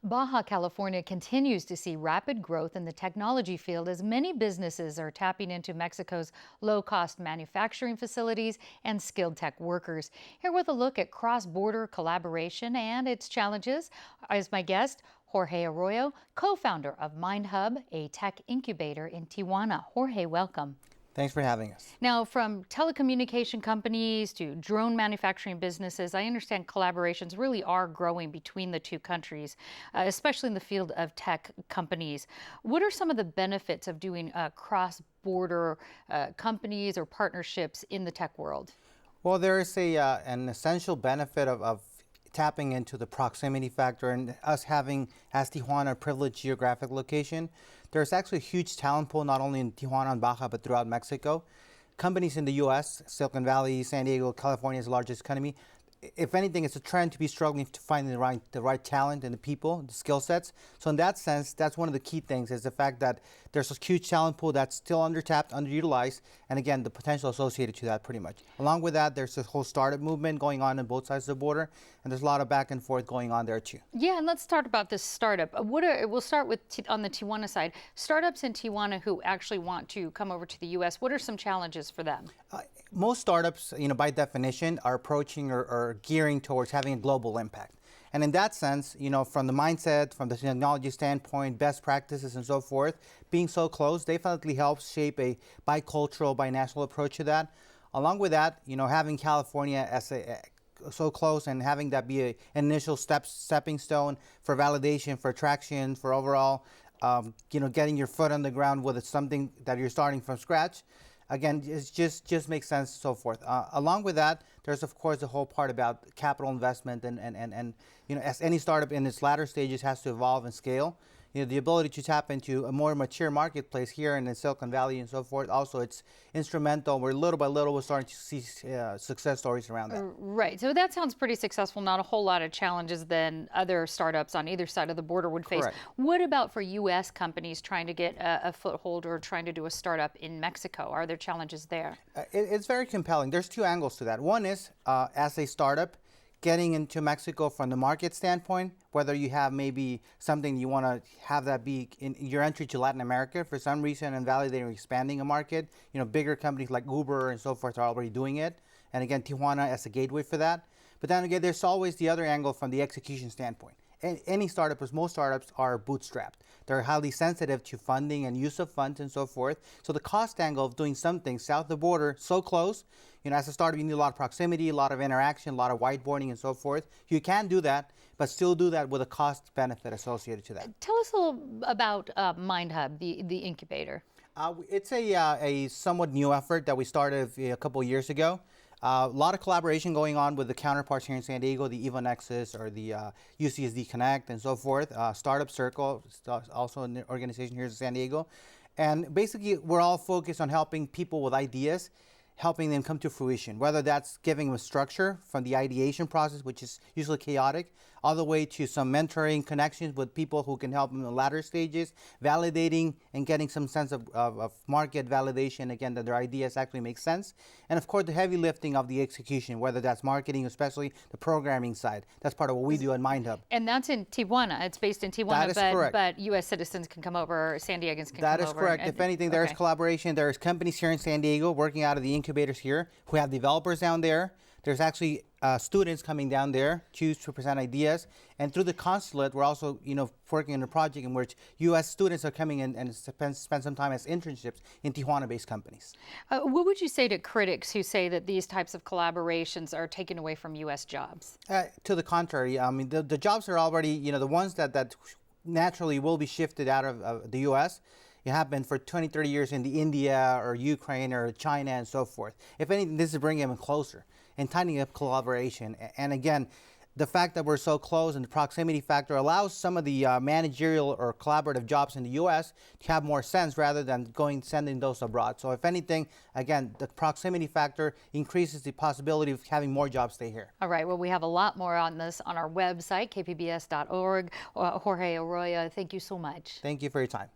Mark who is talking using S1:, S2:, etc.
S1: Baja California continues to see rapid growth in the technology field as many businesses are tapping into Mexico's low-cost manufacturing facilities and skilled tech workers. Here with a look at cross-border collaboration and its challenges is my guest, Jorge Arroyo, co-founder of MindHub, a tech incubator in Tijuana. Jorge, welcome.
S2: Thanks for having us.
S1: Now, from telecommunication companies to drone manufacturing businesses, I understand collaborations really are growing between the two countries, especially in the field of tech companies. What are some of the benefits of doing cross-border companies or partnerships in the tech world?
S2: Well, there is an essential benefit of tapping into the proximity factor, and us having, as Tijuana, a privileged geographic location. There's actually a huge talent pool, not only in Tijuana and Baja, but throughout Mexico. Companies in the US, Silicon Valley, San Diego, California's largest economy. If anything, it's a trend to be struggling to find the right talent and the people, the skill sets. So in that sense, that's one of the key things, is the fact that there's a huge talent pool that's still undertapped, underutilized, and again, the potential associated to that pretty much. Along with that, there's this whole startup movement going on both sides of the border, and there's a lot of back and forth going on there too.
S1: Yeah, and let's talk about this startup. We'll start with on the Tijuana side. Startups in Tijuana who actually want to come over to the U.S., what are some challenges for them?
S2: Most startups, by definition, are approaching or gearing towards having a global impact. And in that sense, from the mindset, from the technology standpoint, best practices and so forth, being so close definitely helps shape a bicultural, binational approach to that. Along with that, having California as so close and having that be an initial stepping stone for validation, for traction, for overall, getting your foot on the ground with something that you're starting from scratch. Again, it just makes sense and so forth. Along with that, there's of course the whole part about capital investment and as any startup in its latter stages has to evolve and scale. The ability to tap into a more mature marketplace here in the Silicon Valley and so forth. Also, it's instrumental. We're little by little, we're starting to see success stories around that.
S1: Right. So that sounds pretty successful. Not a whole lot of challenges than other startups on either side of the border would face.
S2: Correct.
S1: What about for U.S. companies trying to get a foothold or trying to do a startup in Mexico? Are there challenges there?
S2: It's very compelling. There's two angles to that. One is, as a startup, getting into Mexico from the market standpoint, whether you have maybe something you want to have that be in your entry to Latin America for some reason and validating or expanding a market. Bigger companies like Uber and so forth are already doing it. And again, Tijuana as a gateway for that. But then again, there's always the other angle from the execution standpoint. Any startup, as most startups, are bootstrapped. They're highly sensitive to funding and use of funds and so forth. So the cost angle of doing something south of the border so close, as a startup, you need a lot of proximity, a lot of interaction, a lot of whiteboarding and so forth. You can do that, but still do that with a cost benefit associated to that.
S1: Tell us a little about MindHub, the incubator.
S2: It's a somewhat new effort that we started a couple of years ago. A lot of collaboration going on with the counterparts here in San Diego, the EVO Nexus or the UCSD Connect and so forth. Startup Circle, also an organization here in San Diego. And basically, we're all focused on helping people with ideas, helping them come to fruition, whether that's giving them a structure from the ideation process, which is usually chaotic, all the way to some mentoring connections with people who can help them in the latter stages, validating and getting some sense of market validation, again, that their ideas actually make sense. And of course, the heavy lifting of the execution, whether that's marketing, especially the programming side. That's part of what we do at MindHub.
S1: And that's in Tijuana. It's based in Tijuana, but U.S. citizens can come over, San Diegans can come over.
S2: That is correct. If anything, there's collaboration. There's companies here in San Diego working out of the incubators here who have developers down there. There's actually students coming down there to present ideas, and through the consulate, we're also working on a project in which U.S. students are coming in and spend some time as internships in Tijuana-based companies.
S1: What would you say to critics who say that these types of collaborations are taken away from U.S. jobs?
S2: To the contrary, I mean the jobs are already the ones that naturally will be shifted out of the U.S. It happened for 20, 30 years in the India or Ukraine or China and so forth. If anything, this is bringing them closer and tightening up collaboration. And again, the fact that we're so close and the proximity factor allows some of the managerial or collaborative jobs in the U.S. to have more sense rather than sending those abroad. So if anything, again, the proximity factor increases the possibility of having more jobs stay here.
S1: All right, well, we have a lot more on this on our website, kpbs.org. Jorge Arroyo, thank you so much.
S2: Thank you for your time.